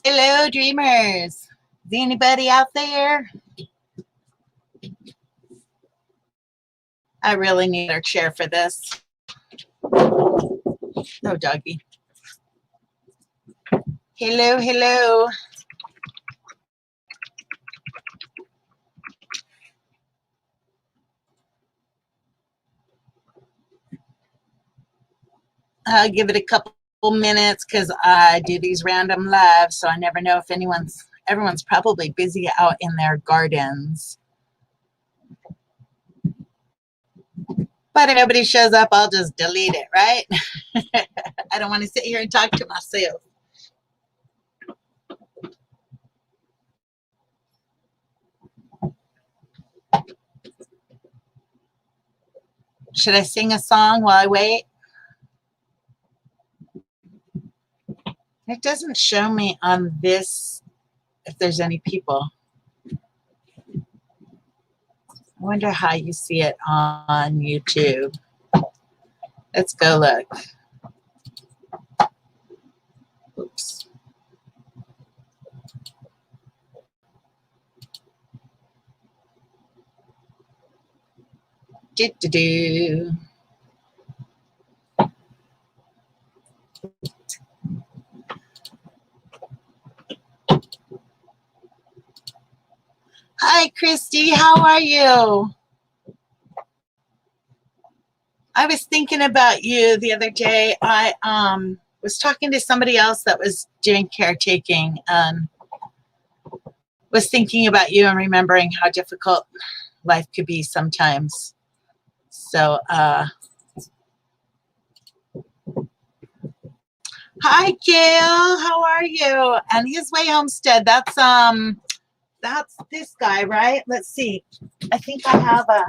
Hello, dreamers. Is anybody out there? I really need a chair for this. Oh, doggy. Hello, hello. I'll give it a couple minutes because I do these random lives, so I never know if everyone's probably busy out in their gardens. But if nobody shows up, I'll just delete it, right? I don't want to sit here and talk to myself. Should I sing a song while I wait? It doesn't show me on this if there's any people. I wonder how you see it on YouTube. Let's go look. Oops. Do. Hi, Christy. How are you? I was thinking about you the other day. I was talking to somebody else that was doing caretaking and was thinking about you and remembering how difficult life could be sometimes. So, hi, Gail. How are you? And His Way Homestead. That's this guy, right? Let's see. I think I have I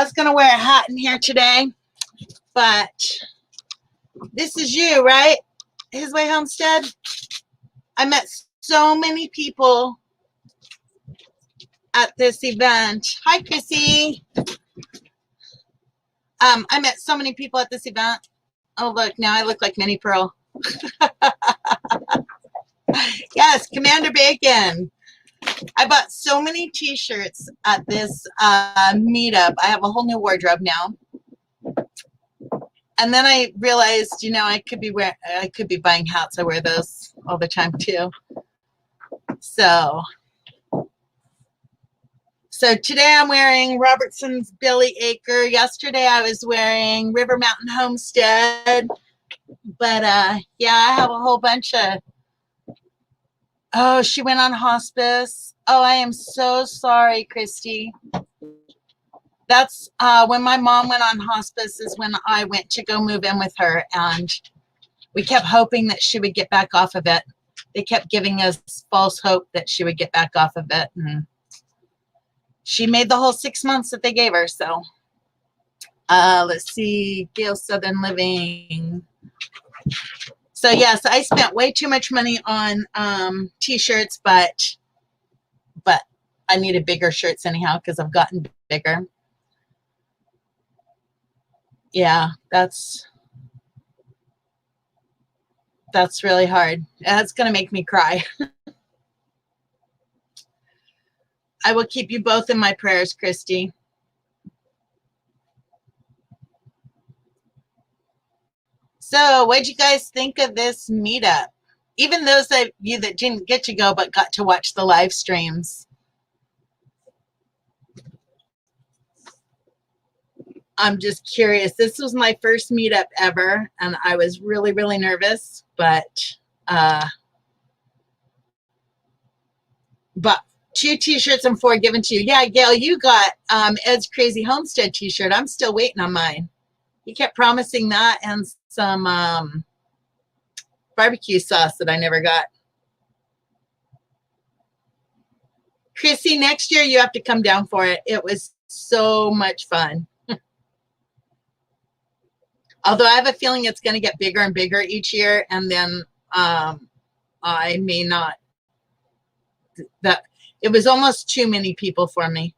was gonna wear a hat in here today, but this is you, right? His Way Homestead. I met so many people at this event. Hi, Chrissy. I met so many people at this event. Oh, look, now I look like Minnie Pearl. Yes, Commander Bacon. I bought so many t-shirts at this meetup. I have a whole new wardrobe now. And then I realized, I could be buying hats. I wear those all the time too. So today I'm wearing Robertson's Billy Acre. Yesterday I was wearing River Mountain Homestead. But yeah, I have a whole bunch of. Oh, she went on hospice. Oh, I am so sorry, Christy. That's when my mom went on hospice is when I went to go move in with her, and we kept hoping that she would get back off of it. They kept giving us false hope that she would get back off of it, and she made the whole 6 months that they gave her. So let's see, Gail Southern Living. So yes, I spent way too much money on t-shirts, but I needed bigger shirts anyhow because I've gotten bigger. Yeah, that's really hard. That's going to make me cry. I will keep you both in my prayers, Christy. So what'd you guys think of this meetup? Even those of you that didn't get to go but got to watch the live streams. I'm just curious. This was my first meetup ever, and I was really, really nervous, but 2 t-shirts and 4 given to you. Yeah, Gail, you got Ed's Crazy Homestead t-shirt. I'm still waiting on mine. He kept promising that and some barbecue sauce that I never got. Chrissy, next year you have to come down for it. It was so much fun. Although I have a feeling it's going to get bigger and bigger each year, and then I may not. That it was almost too many people for me.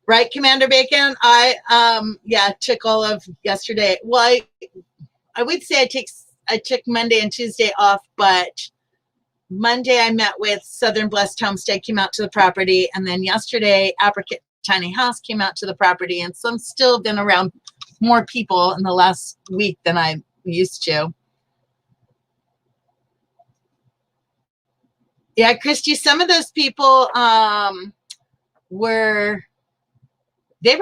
Right, Commander Bacon? I took all of yesterday. Well, I would say I took Monday and Tuesday off, but Monday I met with Southern Blessed Homestead, came out to the property, and then yesterday Apricot Tiny House came out to the property, and so I'm still been around more people in the last week than I used to. Yeah, Christy, some of those people were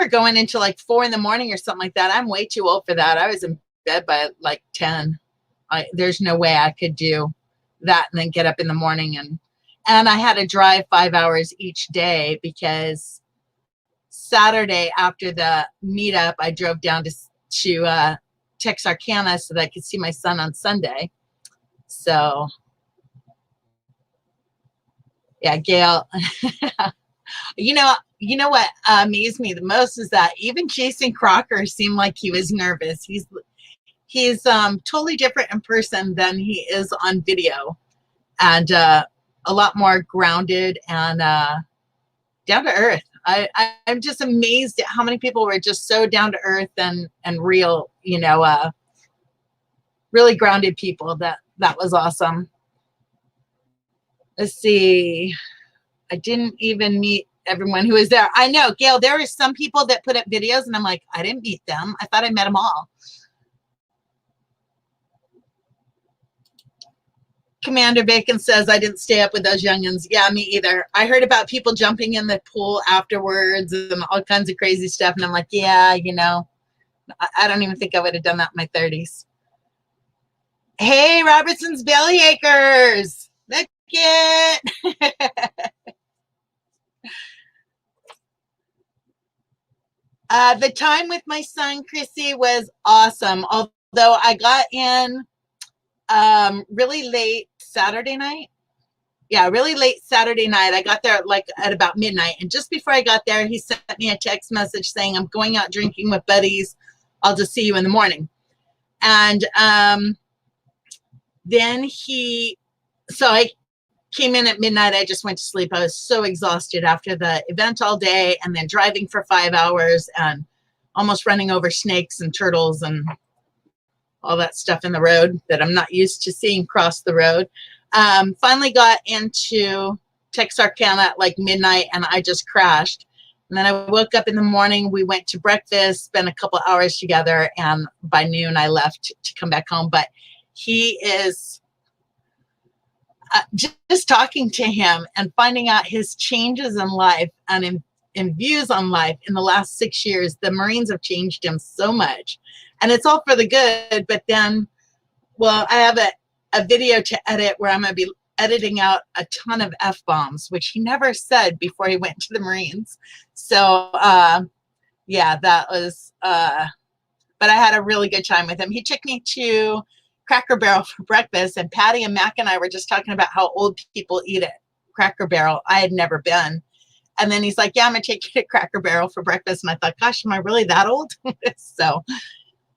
going into like 4 in the morning or something like that. I'm way too old for that. I was in bed by like 10. There's no way I could do that and then get up in the morning, and I had to drive 5 hours each day because Saturday after the meetup, I drove down to Texarkana so that I could see my son on Sunday. So yeah, Gail. You know what amazed me the most is that even Jason Crocker seemed like he was nervous. He's totally different in person than he is on video, and a lot more grounded and down to earth. I'm just amazed at how many people were just so down to earth and real, really grounded people. That was awesome. Let's see. I didn't even meet everyone who was there. I know, Gail, there were some people that put up videos and I'm like, I didn't meet them. I thought I met them all. Commander Bacon says, I didn't stay up with those youngins. Yeah, me either. I heard about people jumping in the pool afterwards and all kinds of crazy stuff. And I'm like, yeah, I don't even think I would have done that in my 30s. Hey, Robertson's Bellyacres. Look it. The time with my son, Chrissy, was awesome. Although I got in really late Saturday night. Yeah, really late Saturday night. I got there like at about midnight. And just before I got there, he sent me a text message saying, I'm going out drinking with buddies. I'll just see you in the morning. And then so I came in at midnight. I just went to sleep. I was so exhausted after the event all day and then driving for 5 hours and almost running over snakes and turtles and all that stuff in the road that I'm not used to seeing cross the road. Finally got into Texarkana at like midnight and I just crashed. And then I woke up in the morning, we went to breakfast, spent a couple hours together, and by noon I left to come back home. But he is, just talking to him and finding out his changes in life and in views on life in the last 6 years, the Marines have changed him so much. And it's all for the good, but then, well, I have a video to edit where I'm going to be editing out a ton of F-bombs, which he never said before he went to the Marines. So, yeah, that was, but I had a really good time with him. He took me to Cracker Barrel for breakfast, and Patty and Mac and I were just talking about how old people eat at Cracker Barrel. I had never been. And then he's like, yeah, I'm going to take you to Cracker Barrel for breakfast. And I thought, gosh, am I really that old? So,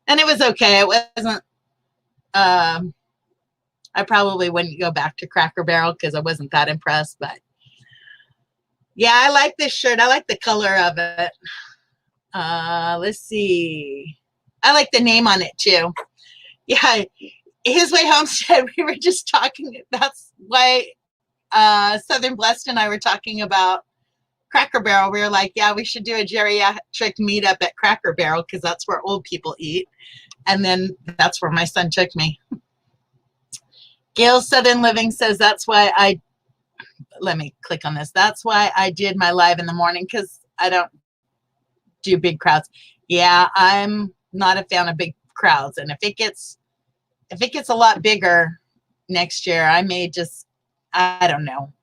and it was okay. It wasn't, I probably wouldn't go back to Cracker Barrel because I wasn't that impressed. But yeah, I like this shirt. I like the color of it. Let's see. I like the name on it too. Yeah, His Way Homestead. We were just talking. That's why Southern Blessed and I were talking about Cracker Barrel. We were like, yeah, we should do a geriatric meetup at Cracker Barrel because that's where old people eat. And then that's where my son took me. Gail Southern Living says, let me click on this. That's why I did my live in the morning, because I don't do big crowds. Yeah, I'm not a fan of big crowds. And if it gets a lot bigger next year, I may just, I don't know.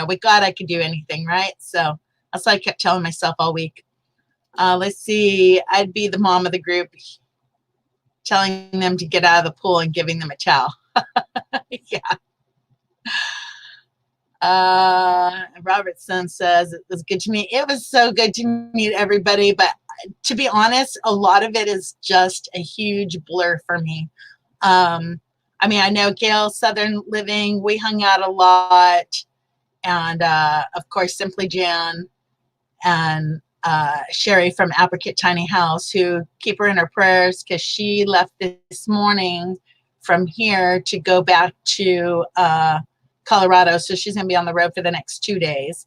With God, I could do anything, right? So that's what I kept telling myself all week. Let's see. I'd be the mom of the group, telling them to get out of the pool and giving them a towel. Yeah. Robertson says it was good to meet. It was so good to meet everybody, but to be honest, a lot of it is just a huge blur for me. I mean, I know Gail Southern Living, we hung out a lot, and of course Simply Jan and Sherry from Apricot Tiny House, who keep her in her prayers because she left this morning from here to go back to Colorado. So she's going to be on the road for the next 2 days.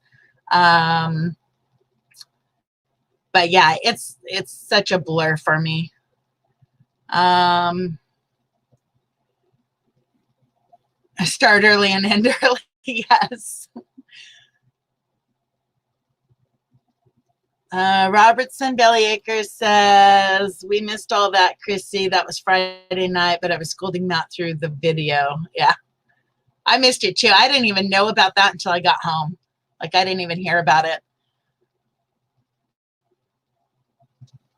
But yeah, it's such a blur for me. Start early and end early. Yes. Robertson Bellyacre says, we missed all that, Chrissy. That was Friday night, but I was scolding Matt through the video. Yeah, I missed it too. I didn't even know about that until I got home. Like, I didn't even hear about it.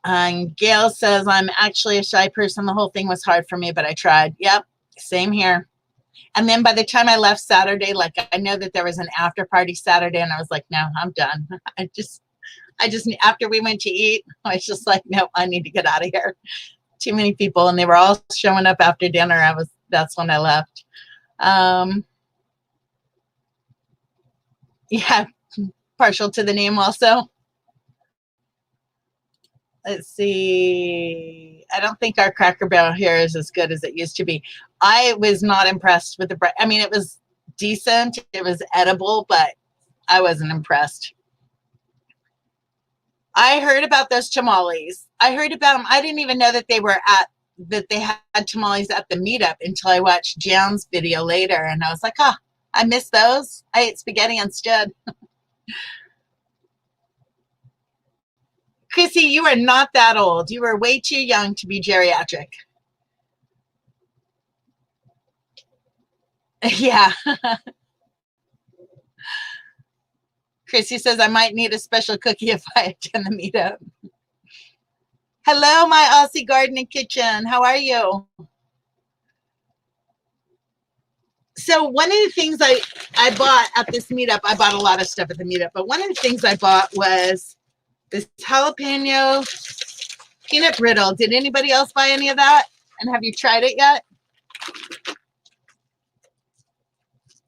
And Gail says, I'm actually a shy person. The whole thing was hard for me, but I tried. Yep, same here. And then by the time I left Saturday, like, I know that there was an after party Saturday, and I was like, no, I'm done. I just, after we went to eat, I was just like, no, I need to get out of here. Too many people, and they were all showing up after dinner. That's when I left. Yeah, partial to the name also. Let's see. I don't think our Cracker Barrel here is as good as it used to be. I was not impressed with the bread. I mean, it was decent. It was edible, but I wasn't impressed. I heard about those tamales. I heard about them. I didn't even know that they had tamales at the meetup until I watched Jan's video later, and I was like, oh, I missed those. I ate spaghetti instead. Chrissy, you are not that old. You were way too young to be geriatric. Yeah. Chrissy says, I might need a special cookie if I attend the meetup. Hello, my Aussie Garden and Kitchen. How are you? So one of the things I bought at this meetup, I bought a lot of stuff at the meetup, but one of the things I bought was this jalapeno peanut brittle. Did anybody else buy any of that? And have you tried it yet?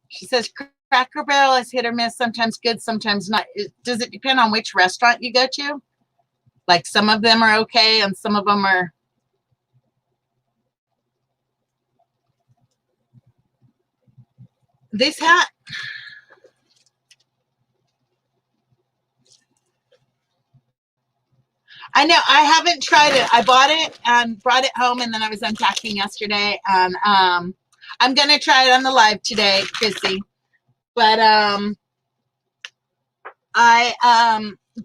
She says Cracker Barrel is hit or miss, sometimes good, sometimes not. Does it depend on which restaurant you go to? Like, some of them are okay and some of them are. This hat. I know, I haven't tried it. I bought it and brought it home, and then I was unpacking yesterday, and I'm gonna try it on the live today, Chrissy. But I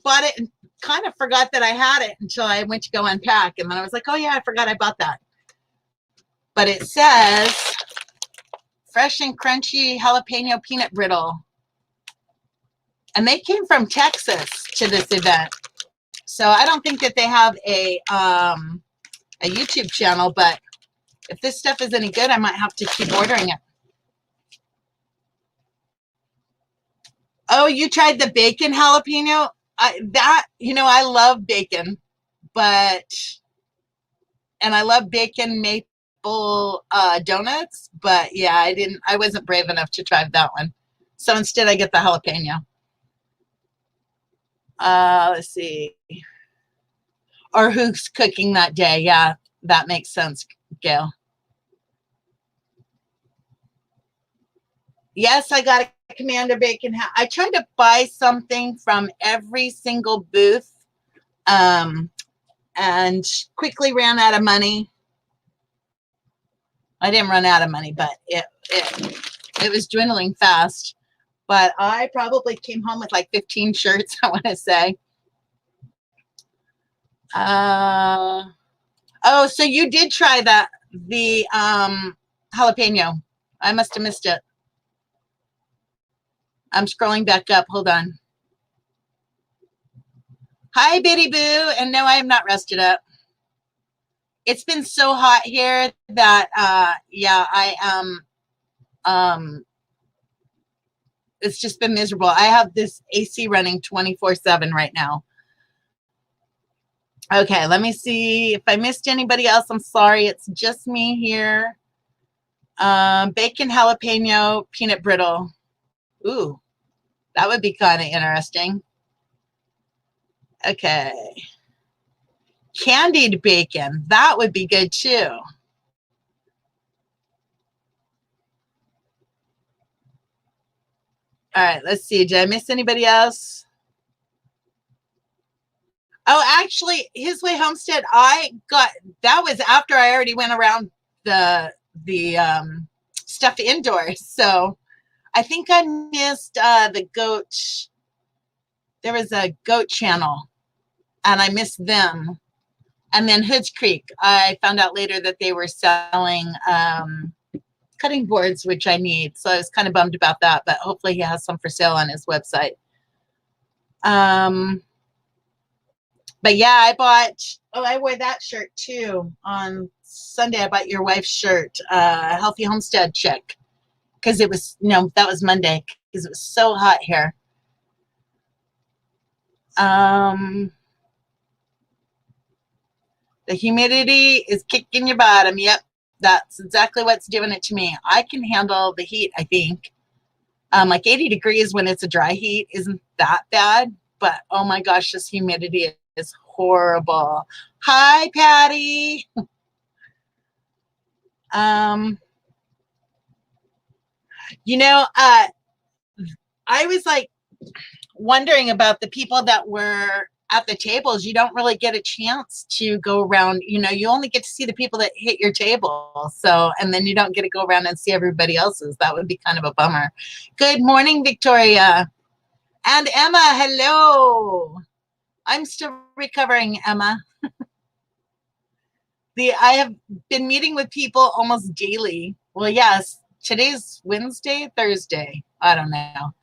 bought it and kind of forgot that I had it until I went to go unpack, and then I was like, oh yeah, I forgot I bought that. But it says fresh and crunchy jalapeno peanut brittle, and they came from Texas to this event. So I don't think that they have a YouTube channel, but if this stuff is any good, I might have to keep ordering it. Oh, you tried the bacon jalapeno? I love bacon, and I love bacon maple donuts, but yeah, I wasn't brave enough to try that one. So instead I get the jalapeno. Let's see. Or who's cooking that day? Yeah, that makes sense, Gail. Yes, I got a Commander Bacon hat. I tried to buy something from every single booth, and quickly ran out of money. I didn't run out of money, but it was dwindling fast. But I probably came home with like 15 shirts, I want to say. Oh, so you did try the jalapeno. I must have missed it. I'm scrolling back up. Hold on. Hi, Bitty Boo. And no, I am not rested up. It's been so hot here that, yeah, I am, it's just been miserable. I have this AC running 24/7 right now. Okay, let me see if I missed anybody else. I'm sorry. It's just me here. Bacon jalapeno peanut brittle. Ooh, that would be kind of interesting. Okay. Candied bacon. That would be good too. All right, let's see. Did I miss anybody else? Oh, actually, His Way Homestead, that was after I already went around the stuff indoors. So I think I missed the goat. There was a goat channel, and I missed them. And then Hoods Creek, I found out later that they were selling cutting boards, which I need. So I was kind of bummed about that, but hopefully he has some for sale on his website. But yeah, I wore that shirt too. On Sunday, I bought your wife's shirt, Healthy Homestead check. Because it was, no, that was Monday, because it was so hot here. The humidity is kicking your bottom. Yep, that's exactly what's doing it to me. I can handle the heat, I think. Like 80 degrees when it's a dry heat isn't that bad, but oh my gosh, this humidity is horrible. Hi, Patty. You know, I was like wondering about the people that were at the tables. You don't really get a chance to go around, you only get to see the people that hit your table. So, and then you don't get to go around and see everybody else's. That would be kind of a bummer. Good morning, Victoria. And Emma, hello. I'm still recovering, Emma. I have been meeting with people almost daily. Well, yes, today's Wednesday, Thursday. I don't know.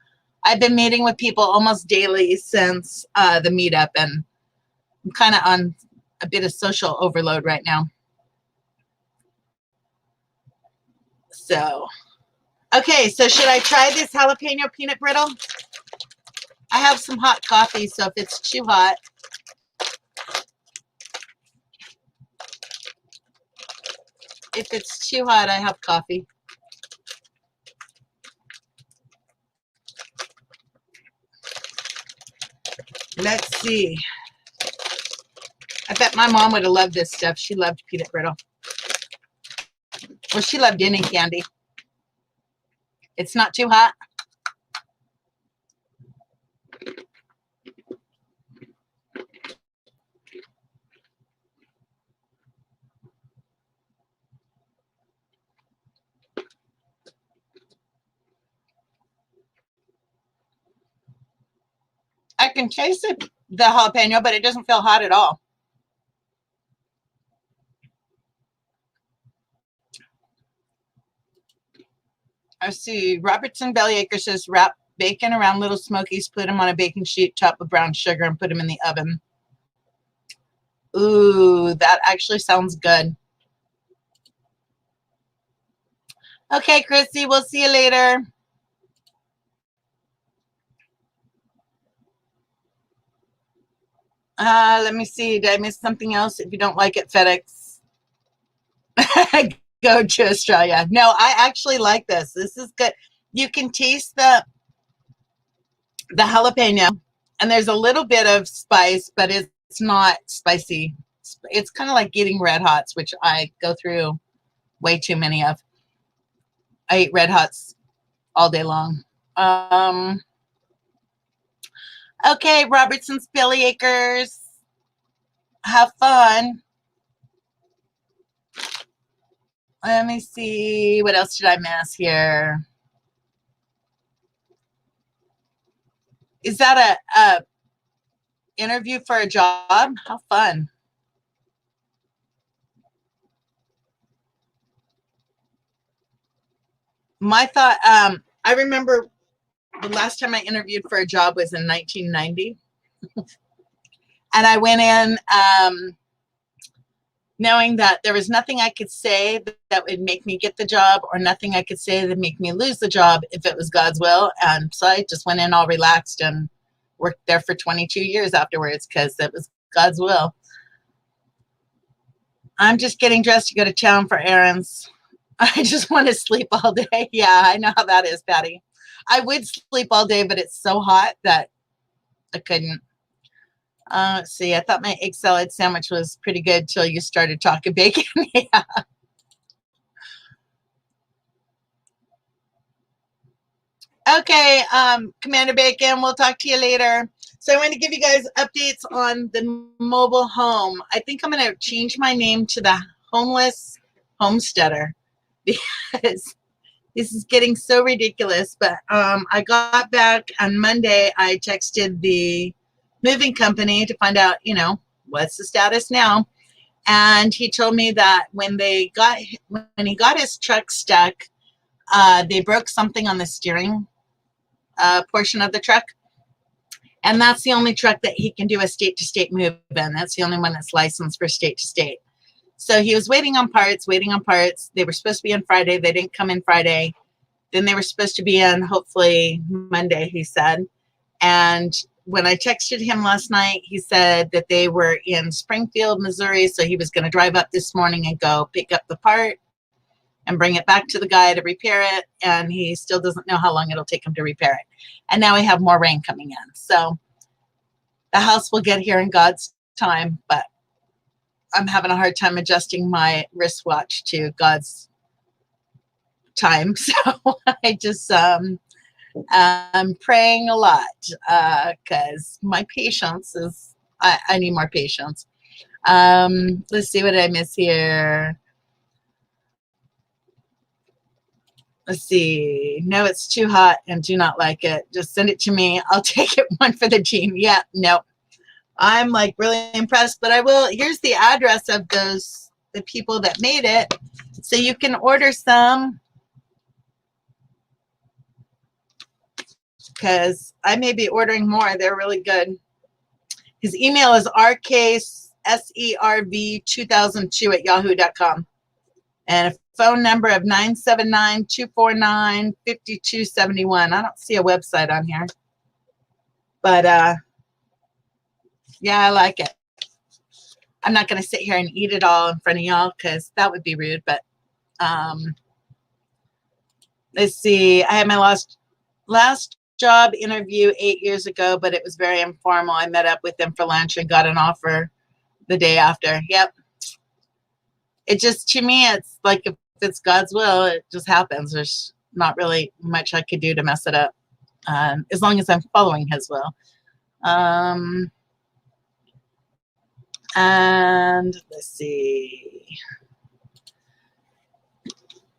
I've been meeting with people almost daily since the meetup, and I'm kind of on a bit of social overload right now. So, okay, so should I try this jalapeno peanut brittle? I have some hot coffee, so if it's too hot. If it's too hot, I have coffee. Let's see. I bet my mom would have loved this stuff. She loved peanut brittle. Well, she loved any candy. It's not too hot. I can taste the jalapeno, but it doesn't feel hot at all. I see. Robertson Bellyacre says wrap bacon around little smokies, put them on a baking sheet, top with brown sugar, and put them in the oven. Ooh, that actually sounds good. Okay, Chrissy, we'll see you later. Let me see. Did I miss something else? If you don't like it, FedEx. Go to Australia. No, I actually like this. This is good. You can taste the jalapeno, and there's a little bit of spice, but it's not spicy. It's kind of like eating Red Hots, which I go through way too many of. I eat Red Hots all day long. Okay, Robertson's Bellyacres. Have fun. Let me see. What else did I miss here? Is that a interview for a job? How fun. My thought, I remember the last time I interviewed for a job was in 1990. And I went in knowing that there was nothing I could say that would make me get the job, or nothing I could say that would make me lose the job if it was God's will. And so I just went in all relaxed and worked there for 22 years afterwards because it was God's will. I'm just getting dressed to go to town for errands. I just want to sleep all day. Yeah, I know how that is, Patty. I would sleep all day, but it's so hot that I couldn't. Let's see. I thought my egg salad sandwich was pretty good till you started talking bacon. Yeah. Okay, Commander Bacon, we'll talk to you later. So I want to give you guys updates on the mobile home. I think I'm going to change my name to the Homeless Homesteader because this is getting so ridiculous. But I got back on Monday. I texted the moving company to find out, what's the status now. And he told me that when he got his truck stuck, they broke something on the steering portion of the truck. And that's the only truck that he can do a state-to-state move in. That's the only one that's licensed for state-to-state. So he was waiting on parts. They were supposed to be in Friday. They didn't come in Friday. Then they were supposed to be in, hopefully, Monday, he said. And when I texted him last night, he said that they were in Springfield, Missouri, so he was going to drive up this morning and go pick up the part and bring it back to the guy to repair it, and he still doesn't know how long it'll take him to repair it. And now we have more rain coming in. So the house will get here in God's time, but I'm having a hard time adjusting my wristwatch to God's time. So I just I'm praying a lot because my patience is, I need more patience. Let's see what I miss here. Let's see. No, it's too hot and do not like it. Just send it to me. I'll take it. One for the team. Yeah, no. I'm like really impressed, but I will. Here's the address of the people that made it. So you can order some because I may be ordering more. They're really good. His email is rkserv2002@yahoo.com. And a phone number of 979-249-5271. I don't see a website on here. But, yeah, I like it. I'm not going to sit here and eat it all in front of y'all because that would be rude. But let's see. I had my last job interview 8 years ago, but it was very informal. I met up with them for lunch and got an offer the day after. Yep. It just, to me, it's like if it's God's will, it just happens. There's not really much I could do to mess it up, as long as I'm following His will. And let's see.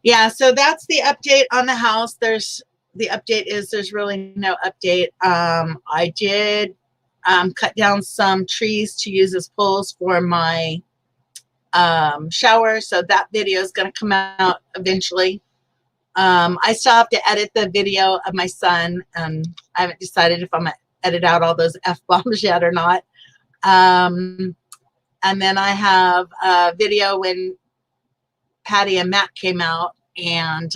Yeah, so that's the update on the house. There's really no update. I did cut down some trees to use as poles for my shower, so that video is going to come out eventually. I still have to edit the video of my son, and I haven't decided if I'm going to edit out all those F-bombs yet or not. And then I have a video when Patty and Matt came out, and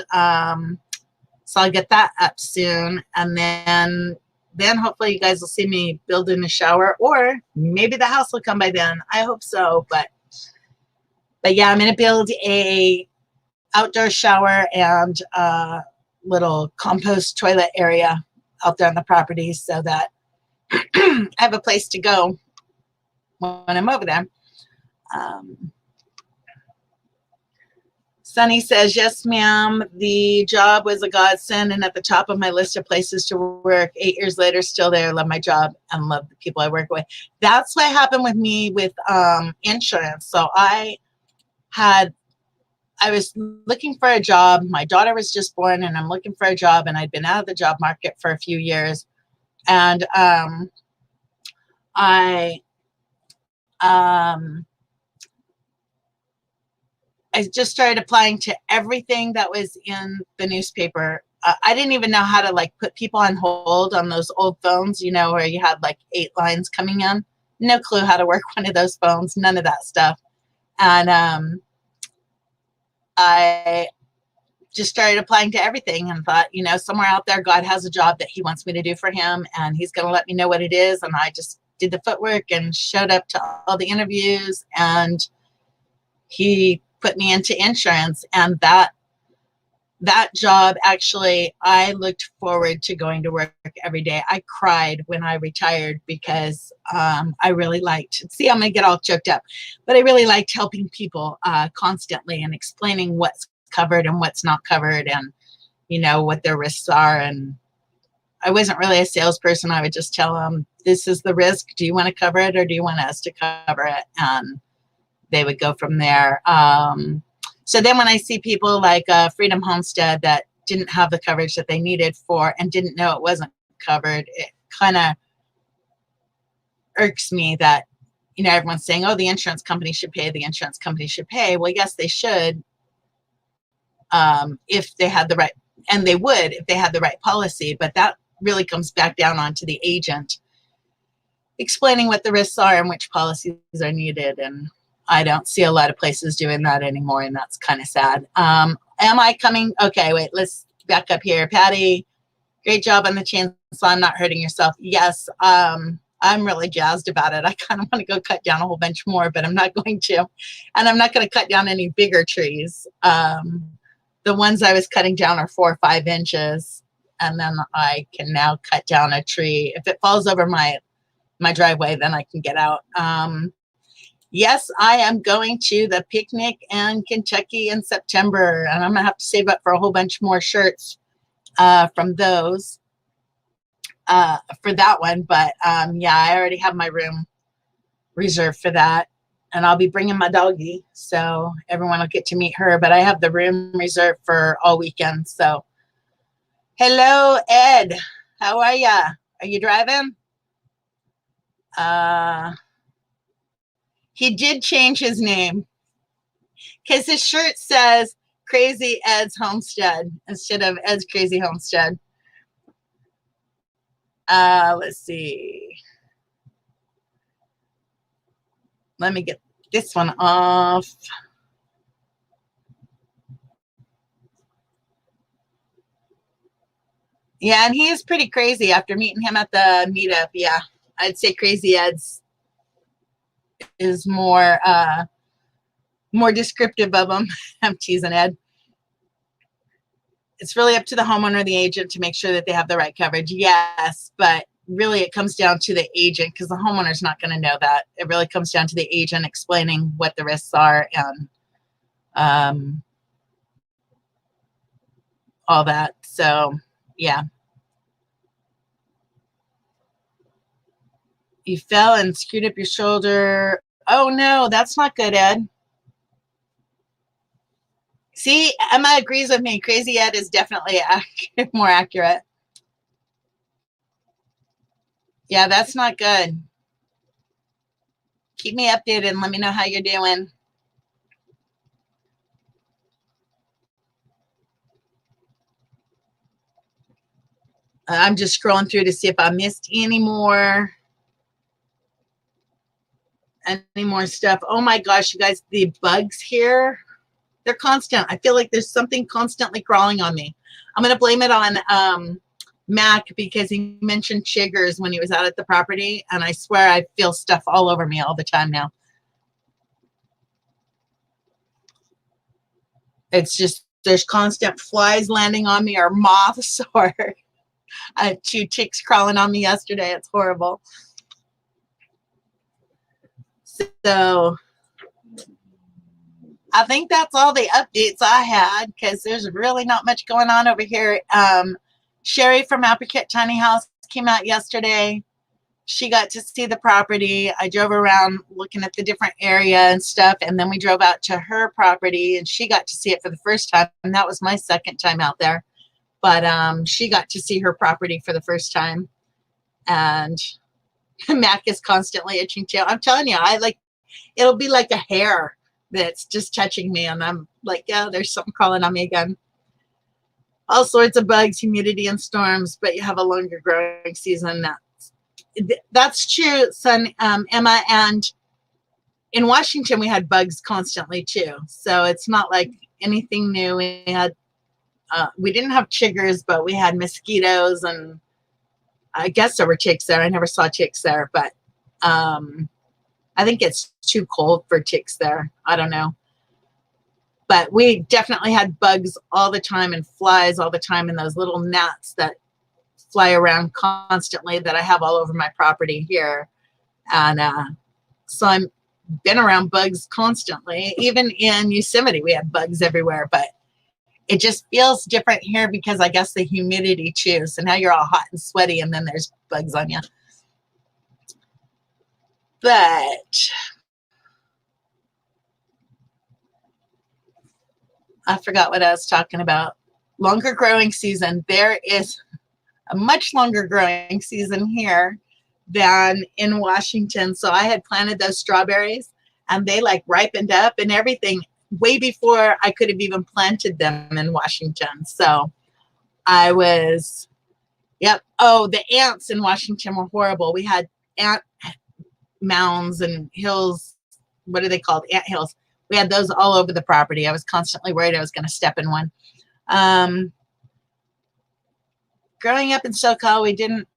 so I'll get that up soon. And then hopefully you guys will see me building a shower, or maybe the house will come by then. I hope so, but yeah, I'm going to build a outdoor shower and little compost toilet area out there on the property so that I have a place to go when I'm over there. Sunny says, yes, ma'am. The job was a godsend and at the top of my list of places to work. 8 years later, still there. Love my job and love the people I work with. That's what happened with me with insurance. So I was looking for a job. My daughter was just born and I'm looking for a job, and I'd been out of the job market for a few years. And I just started applying to everything that was in the newspaper. I didn't even know how to like put people on hold on those old phones, you know, where you had like 8 lines coming in. No clue how to work one of those phones, none of that stuff. And I just started applying to everything and thought, you know, somewhere out there, God has a job that He wants me to do for Him, and He's going to let me know what it is. And I just did the footwork and showed up to all the interviews, and He put me into insurance. And that job, actually, I looked forward to going to work every day. I cried when I retired because I really liked, see, I'm going to get all choked up, but I really liked helping people constantly and explaining what's covered and what's not covered, and, you know, what their risks are. And I wasn't really a salesperson. I would just tell them, this is the risk. Do you want to cover it or do you want us to cover it? And they would go from there. So then when I see people like Freedom Homestead that didn't have the coverage that they needed for and didn't know it wasn't covered, it kind of irks me that, you know, everyone's saying, oh, the insurance company should pay, the insurance company should pay. Well, yes, they should, if they had the right, and they would if they had the right policy, but that really comes back down onto the agent explaining what the risks are and which policies are needed. And I don't see a lot of places doing that anymore, and that's kind of sad. Am I coming? Okay, wait, let's back up here. Patty, great job on the chainsaw. I'm not hurting yourself. Yes, I'm really jazzed about it. I kind of want to go cut down a whole bunch more, but I'm not going to. And I'm not going to cut down any bigger trees. The ones I was cutting down are 4 or 5 inches. And then I can now cut down a tree. If it falls over my driveway, then I can get out. Yes, I am going to the picnic in Kentucky in September, and I'm going to have to save up for a whole bunch more shirts from those for that one. But yeah, I already have my room reserved for that, and I'll be bringing my doggie, so everyone will get to meet her. But I have the room reserved for all weekend. So hello, Ed. How are ya? Are you driving? He did change his name because his shirt says Crazy Ed's Homestead instead of Ed's Crazy Homestead. Let's see. Let me get this one off. Yeah, and he is pretty crazy after meeting him at the meetup. Yeah, I'd say Crazy Ed's is more descriptive of them. I'm teasing Ed. It's really up to the homeowner or the agent to make sure that they have the right coverage. Yes, but really it comes down to the agent, because the homeowner's not going to know that. It really comes down to the agent explaining what the risks are and all that. So yeah. You fell and screwed up your shoulder. Oh no, that's not good, Ed. See, Emma agrees with me. Crazy Ed is definitely more accurate. Yeah, that's not good. Keep me updated and let me know how you're doing. I'm just scrolling through to see if I missed any more stuff. Oh my gosh, you guys, the bugs here, they're constant. I feel like there's something constantly crawling on me. I'm going to blame it on Mac, because he mentioned chiggers when he was out at the property, and I swear I feel stuff all over me all the time now. It's just, there's constant flies landing on me, or moths, or I had 2 ticks crawling on me yesterday. It's horrible. So I think that's all the updates I had, because there's really not much going on over here. Sherry from Apricot Tiny House came out yesterday. She got to see the property. I drove around looking at the different area and stuff, and then we drove out to her property, and she got to see it for the first time. And that was my second time out there. But she got to see her property for the first time. And Mac is constantly itching tail. I'm telling you, it'll be like a hair that's just touching me, and I'm like, yeah, there's something crawling on me again. All sorts of bugs, humidity, and storms, but you have a longer growing season. That's true, son, Emma. And in Washington, we had bugs constantly too. So it's not like anything new. We didn't have chiggers, but we had mosquitoes, and I guess there were ticks there. I never saw ticks there, but I think it's too cold for ticks there. I don't know. But we definitely had bugs all the time and flies all the time, and those little gnats that fly around constantly that I have all over my property here. And so I'm been around bugs constantly. Even in Yosemite, we had bugs everywhere. But It just feels different here because I guess the humidity too. So now you're all hot and sweaty and then there's bugs on you. But I forgot what I was talking about. Longer growing season. There is a much longer growing season here than in Washington. So I had planted those strawberries and they like ripened up and everything way before I could have even planted them in Washington. So I was, yep. Oh, the ants in Washington were horrible. We had ant mounds and hills. What are they called? Ant hills. We had those all over the property. I was constantly worried I was going to step in one. Growing up in SoCal, we didn't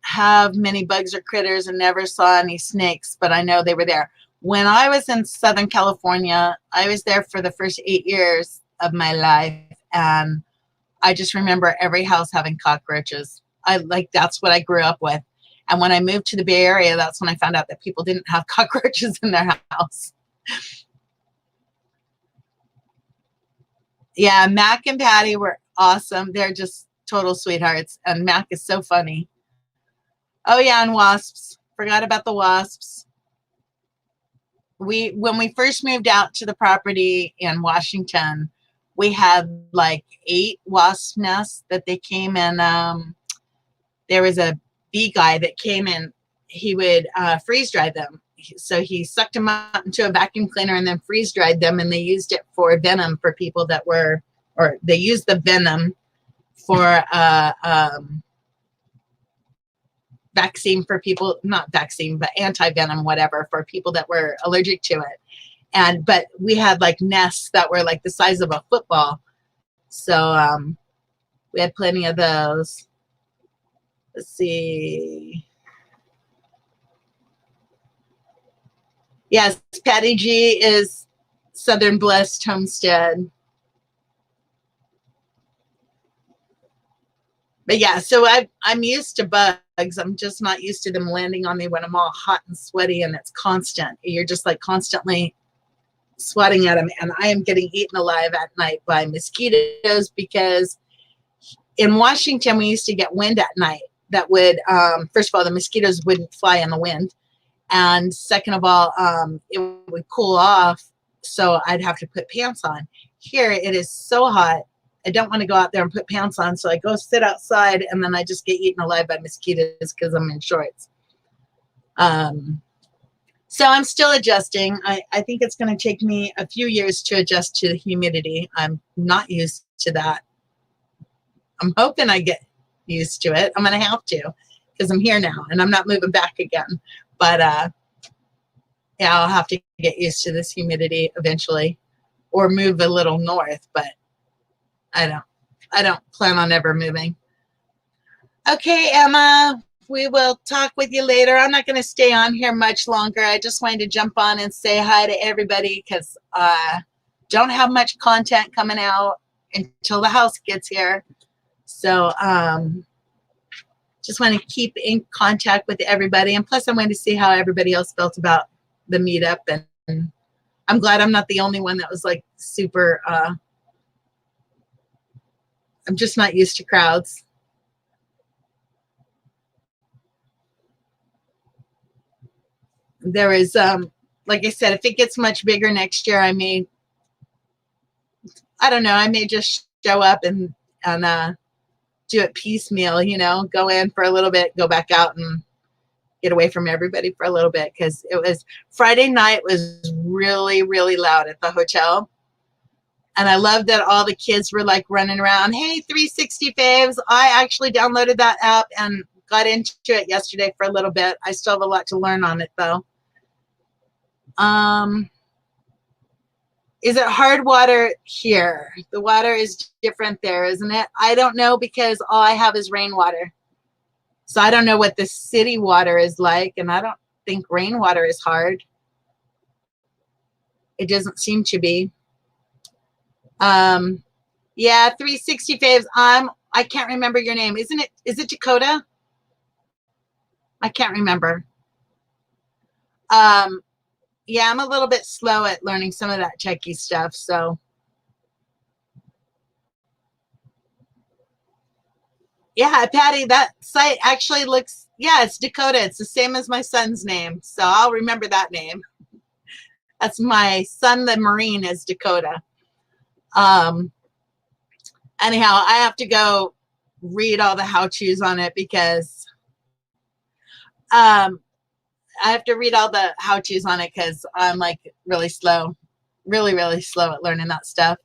have many bugs or critters and never saw any snakes, but I know they were there. When I was in Southern California, I was there for the first 8 years of my life, and I just remember every house having cockroaches. That's what I grew up with. And when I moved to the Bay Area, that's when I found out that people didn't have cockroaches in their house. Yeah, Mac and Patty were awesome. They're just total sweethearts, and Mac is so funny. Oh yeah, and wasps. Forgot about the wasps. When we first moved out to the property in Washington, we had like 8 wasp nests that they came in. There was a bee guy that came in. He would freeze dry them. So he sucked them up into a vacuum cleaner and then freeze dried them, and they used it for venom for people that were, or they used the venom for vaccine for people, not vaccine, but anti-venom, whatever, for people that were allergic to it. But we had like nests that were like the size of a football. So we had plenty of those. Let's see. Yes, Patty G is Southern Blessed Homestead. But yeah, so I'm used to bugs. I'm just not used to them landing on me when I'm all hot and sweaty and it's constant. You're just like constantly swatting at them. And I am getting eaten alive at night by mosquitoes because in Washington, we used to get wind at night that would, first of all, the mosquitoes wouldn't fly in the wind. And second of all, it would cool off. So I'd have to put pants on. Here, it is so hot. I don't want to go out there and put pants on. So I go sit outside and then I just get eaten alive by mosquitoes because I'm in shorts. So I'm still adjusting. I think it's going to take me a few years to adjust to the humidity. I'm not used to that. I'm hoping I get used to it. I'm going to have to because I'm here now and I'm not moving back again. But yeah, I'll have to get used to this humidity eventually or move a little north. But I don't plan on ever moving. Okay, Emma, we will talk with you later. I'm not going to stay on here much longer. I just wanted to jump on and say hi to everybody because I don't have much content coming out until the house gets here. So just want to keep in contact with everybody. And plus I wanted to see how everybody else felt about the meetup. And I'm glad I'm not the only one that was like super, I'm just not used to crowds. There is, like I said, if it gets much bigger next year, I may just show up and do it piecemeal, go in for a little bit, go back out and get away from everybody for a little bit. Because it was Friday night was really, really loud at the hotel. And I love that all the kids were like running around. Hey, 360 faves. I actually downloaded that app and got into it yesterday for a little bit. I still have a lot to learn on it though. Is it hard water here? The water is different there, isn't it? I don't know because all I have is rainwater. So I don't know what the city water is like, and I don't think rainwater is hard. It doesn't seem to be. Yeah, 360 faves. I can't remember your name. Is it Dakota? I can't remember. Yeah, I'm a little bit slow at learning some of that techie stuff, so Yeah, Patty, that site actually looks, yeah, it's Dakota. It's the same as my son's name. So I'll remember that name. That's my son, the Marine, is Dakota. Um, anyhow, I have to go read all the how-tos on it because um, I have to read all the how-tos on it because I'm like really slow, really, really slow at learning that stuff.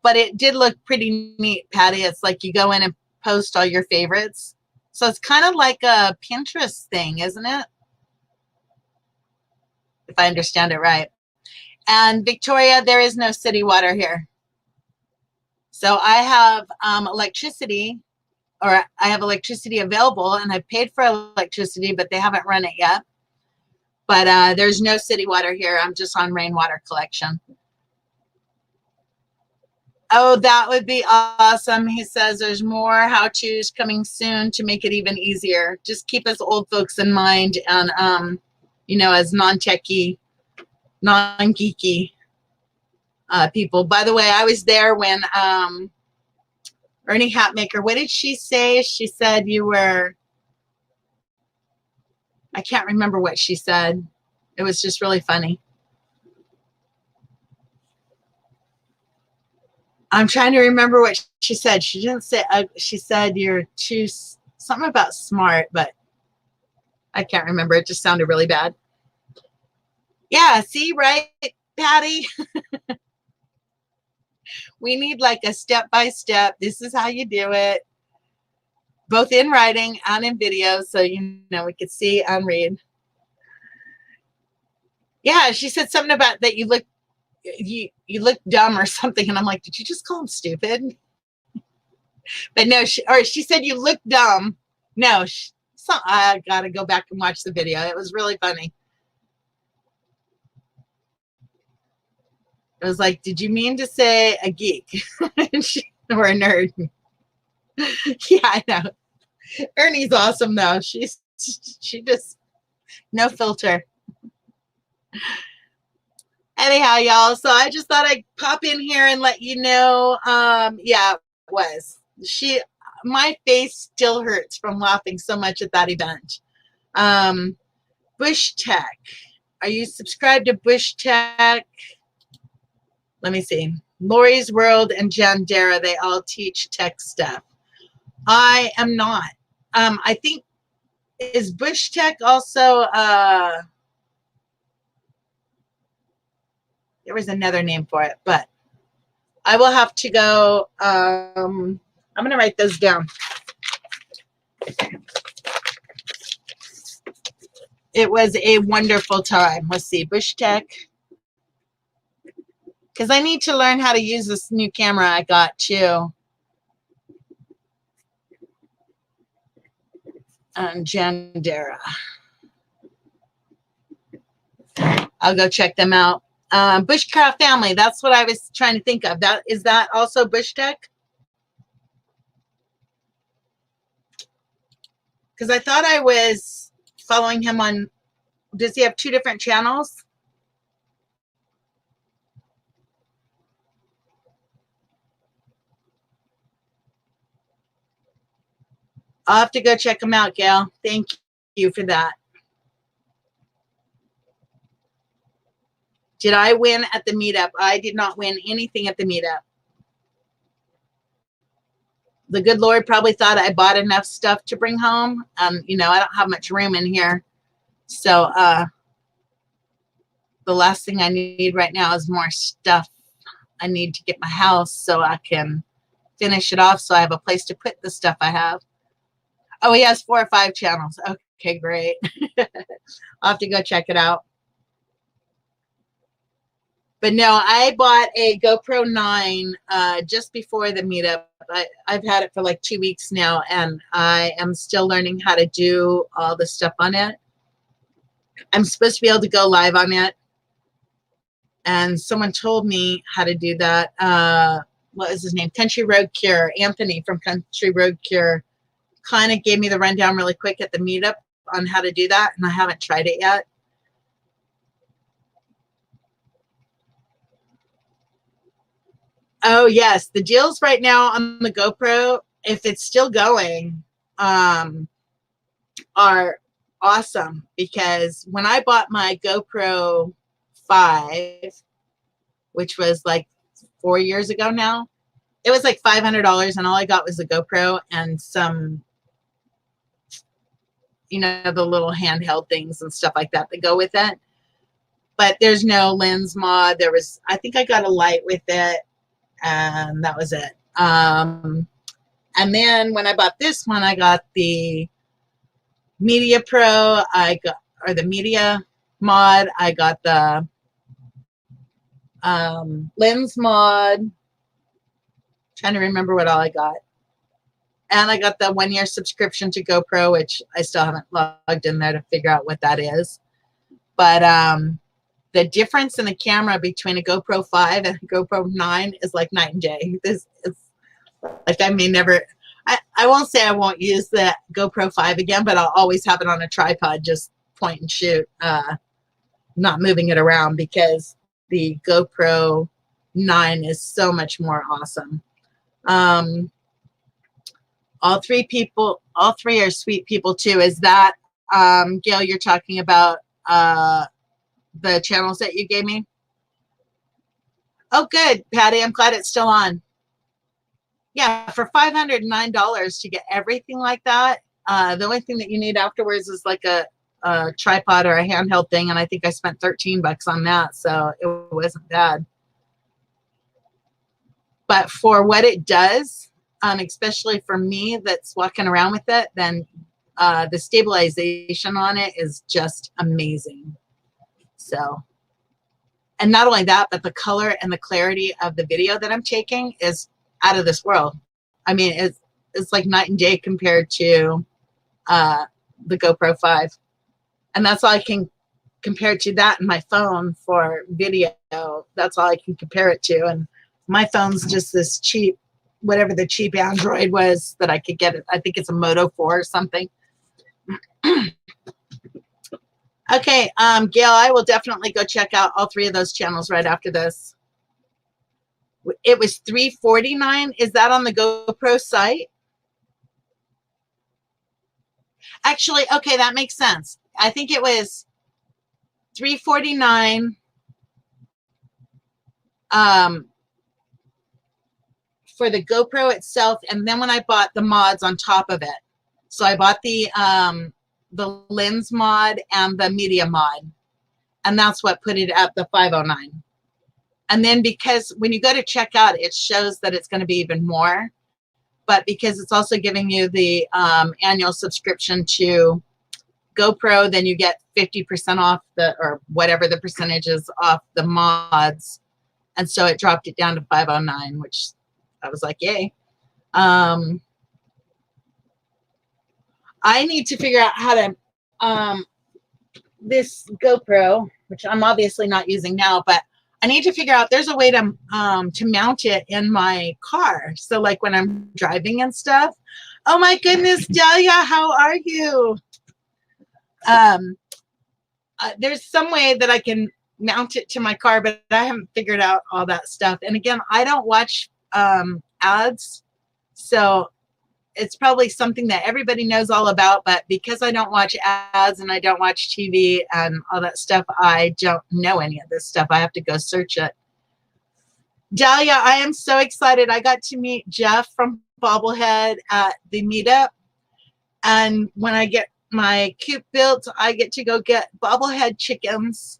But it did look pretty neat, Patty. It's like you go in and post all your favorites. So it's kind of like a Pinterest thing, isn't it? If I understand it right. And Victoria, there is no city water here. So I have electricity, or I have electricity available, and I paid for electricity, but they haven't run it yet. But there's no city water here. I'm just on rainwater collection. Oh, that would be awesome. He says there's more how-tos coming soon to make it even easier. Just keep us old folks in mind and, as non-techie, non-geeky people. By the way, I was there when Ernie Hatmaker, what did she say? She said you were, I can't remember what she said. It was just really funny. I'm trying to remember what she said. She didn't say, she said you're too, something about smart, but I can't remember. It just sounded really bad. Yeah, see, right, Patty? We need like a step-by-step. This is how you do it, both in writing and in video, so we could see and read. Yeah, she said something about that you look dumb or something, and I'm like, did you just call him stupid? But no, she said you look dumb. No, I gotta go back and watch the video. It was really funny. It was like, did you mean to say a geek or a nerd? Yeah, I know. Ernie's awesome though. She just no filter. Anyhow, y'all. So I just thought I'd pop in here and let you know. Yeah, it was. My face still hurts from laughing so much at that event. Bush Tech. Are you subscribed to Bush Tech? Let me see. Lori's World and Jandera, they all teach tech stuff. I am not. I think, is Bush Tech also, there was another name for it, but I will have to go, I'm going to write those down. It was a wonderful time. Let's see, Bush Tech. Because I need to learn how to use this new camera I got too. And Jandera. I'll go check them out. Bushcraft Family, that's what I was trying to think of. Is that also Bush Tech? Because I thought I was following him on, does he have 2 different channels? I'll have to go check him out, Gail. Thank you for that. Did I win at the meetup? I did not win anything at the meetup. The good Lord probably thought I bought enough stuff to bring home. I don't have much room in here. So the last thing I need right now is more stuff. I need to get my house so I can finish it off so I have a place to put the stuff I have. Oh, he has 4 or 5 channels. Okay, great. I'll have to go check it out. But no, I bought a GoPro 9 just before the meetup. I've had it for like 2 weeks now, and I am still learning how to do all the stuff on it. I'm supposed to be able to go live on it. And someone told me how to do that. What is his name? Country Road Cure. Anthony from Country Road Cure kind of gave me the rundown really quick at the meetup on how to do that, and I haven't tried it yet. Oh, yes. The deals right now on the GoPro, if it's still going, are awesome, because when I bought my GoPro 5, which was like 4 years ago now, it was like $500, and all I got was the GoPro and some, you know, the little handheld things and stuff like that that go with it. But there's no lens mod. There was, I think I got a light with it, and that was it. And then when I bought this one, I got the Media Pro, or the Media mod. I got the lens mod. Trying to remember what all I got. And I got the 1-year subscription to GoPro, which I still haven't logged in there to figure out what that is. But the difference in the camera between a GoPro 5 and a GoPro 9 is like night and day. This is like, I may never, I won't say I won't use the GoPro 5 again, but I'll always have it on a tripod, just point and shoot, not moving it around, because the GoPro 9 is so much more awesome. All three are sweet people too. Is that, Gail, you're talking about the channels that you gave me? Oh, good, Patty. I'm glad it's still on. Yeah, for $509 to get everything like that. The only thing that you need afterwards is like a tripod or a handheld thing, and I think I spent $13 on that, so it wasn't bad. But for what it does, especially for me that's walking around with it, then the stabilization on it is just amazing. So, and not only that, but the color and the clarity of the video that I'm taking is out of this world. I mean, it's like night and day compared to the GoPro 5. And that's all I can compare to that in my phone for video. That's all I can compare it to. And my phone's just this cheap, whatever the cheap Android was that I could get it. I think it's a Moto 4 or something. Okay, Gail, I will definitely go check out all three of those channels right after this. It was $349. Is that on the GoPro site? Actually, okay, that makes sense. I think it was $349 for the GoPro itself, and then when I bought the mods on top of it. So I bought the lens mod and the media mod, and that's what put it at the $509. And then because when you go to checkout, it shows that it's going to be even more, but because it's also giving you the annual subscription to GoPro, then you get 50% off or whatever the percentage is off the mods. And so it dropped it down to $509, which I was like, yay. I need to figure out how to, this GoPro, which I'm obviously not using now, but I need to figure out, there's a way to mount it in my car. So like when I'm driving and stuff. Oh my goodness, Delia, how are you? There's some way that I can mount it to my car, but I haven't figured out all that stuff. And again, I don't watch ads, so it's probably something that everybody knows all about, but because I don't watch ads and I don't watch TV and all that stuff, I don't know any of this stuff. I have to go search it. Dahlia, I am so excited. I got to meet Jeff from Bobblehead at the meetup. And when I get my coop built, I get to go get bobblehead chickens.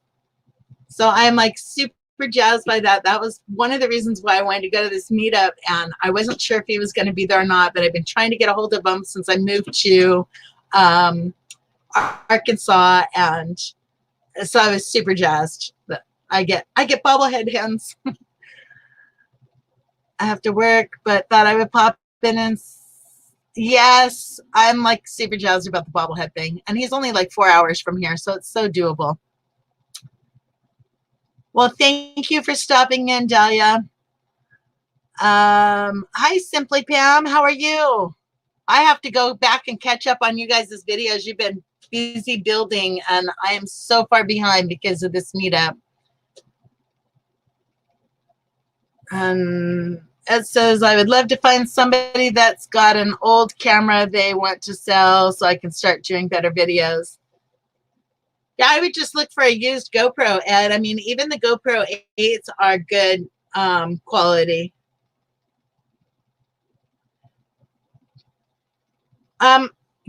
So I'm like super jazzed by that. That was one of the reasons why I wanted to go to this meetup, and I wasn't sure if he was going to be there or not, but I've been trying to get a hold of him since I moved to Arkansas, and so I was super jazzed that I get bobblehead hens. I have to work, but thought I would pop in and yes, I'm like super jazzed about the bobblehead thing, and he's only like 4 hours from here, so it's so doable. Well, thank you for stopping in, Dahlia. Hi, Simply Pam. How are you? I have to go back and catch up on you guys' videos. You've been busy building, and I am so far behind because of this meetup. It says, I would love to find somebody that's got an old camera they want to sell so I can start doing better videos. Yeah, I would just look for a used GoPro, Ed. I mean, even the GoPro 8s are good quality.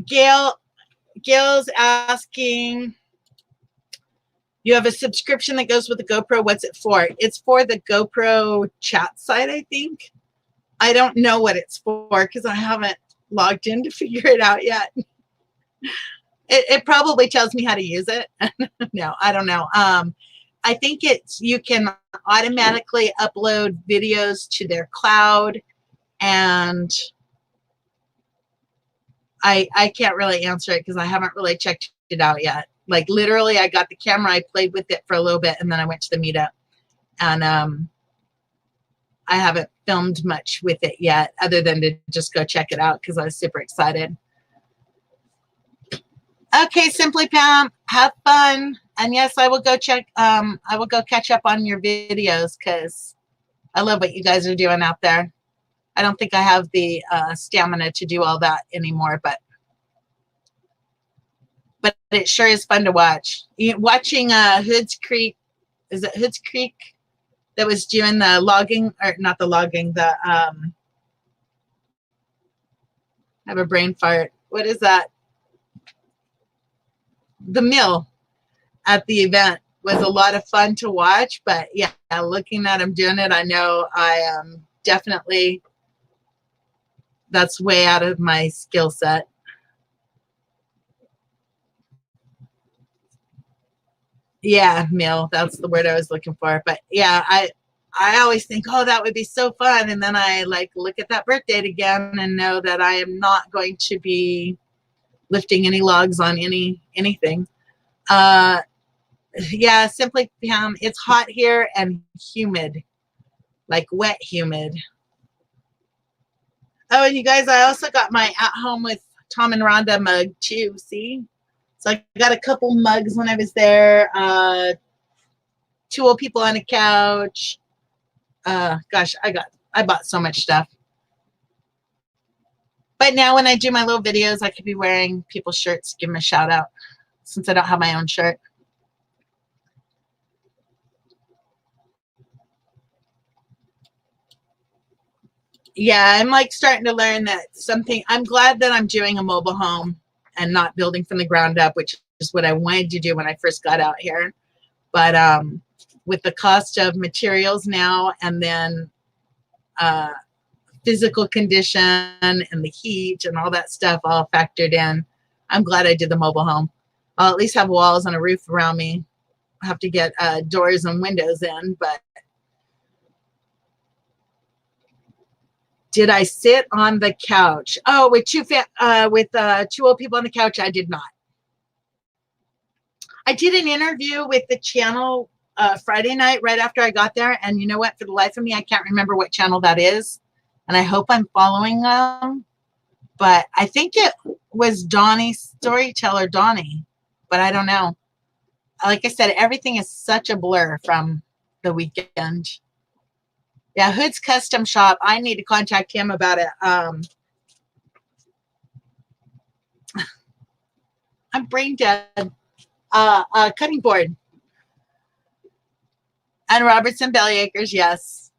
Gail's asking, you have a subscription that goes with the GoPro. What's it for? It's for the GoPro chat site, I think. I don't know what it's for because I haven't logged in to figure it out yet. It probably tells me how to use it. No, I don't know. I think you can automatically upload videos to their cloud, and I can't really answer it because I haven't really checked it out yet. Like literally, I got the camera, I played with it for a little bit, and then I went to the meetup, and I haven't filmed much with it yet, other than to just go check it out because I was super excited. Okay, Simply Pam, have fun. And yes, I will go I will go catch up on your videos because I love what you guys are doing out there. I don't think I have the stamina to do all that anymore, but it sure is fun to watch. Watching Hoods Creek, is it Hoods Creek that was doing the logging, or not the logging, the I have a brain fart. What is that? The mill at the event was a lot of fun to watch, but yeah, looking at him doing it, I know I am definitely, that's way out of my skill set. Yeah, mill, that's the word I was looking for. But yeah, I always think, oh, that would be so fun, and then I like look at that birth date again and know that I am not going to be lifting any logs on anything. Yeah, Simply Pam, it's hot here and humid, like wet humid. Oh, and you guys, I also got my At Home with Tom and Rhonda mug too, see? So I got a couple mugs when I was there. 2 old people on a couch. Gosh, I bought so much stuff. But now when I do my little videos, I could be wearing people's shirts, give them a shout out, since I don't have my own shirt. Yeah, I'm like starting to learn that I'm glad that I'm doing a mobile home and not building from the ground up, which is what I wanted to do when I first got out here. But with the cost of materials now, and then physical condition and the heat and all that stuff all factored in, I'm glad I did the mobile home. I'll at least have walls and a roof around me. I have to get doors and windows in, but did I sit on the couch? Oh, with 2 old people on the couch, I did not. I did an interview with the channel Friday night right after I got there, and you know what? For the life of me, I can't remember what channel that is, and I hope I'm following them. But I think it was Donnie, Storyteller Donnie, but I don't know. Like I said, everything is such a blur from the weekend. Yeah, Hood's Custom Shop. I need to contact him about it. I'm brain dead. Cutting board. And Robertson Bellyacres, yes.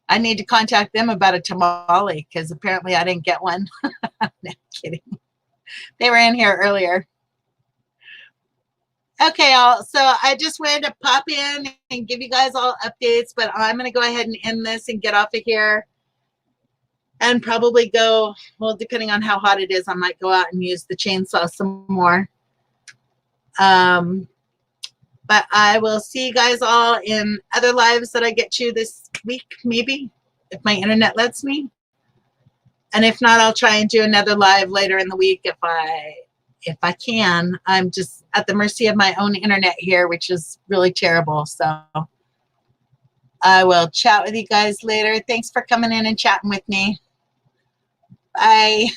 I need to contact them about a tamale because apparently I didn't get one. No kidding. They were in here earlier. Okay, all. So I just wanted to pop in and give you guys all updates, but I'm going to go ahead and end this and get off of here and probably go, well, depending on how hot it is, I might go out and use the chainsaw some more. But I will see you guys all in other lives that I get to this week, maybe, if my internet lets me. And if not, I'll try and do another live later in the week if I can. I'm just at the mercy of my own internet here, which is really terrible. So I will chat with you guys later. Thanks for coming in and chatting with me. Bye.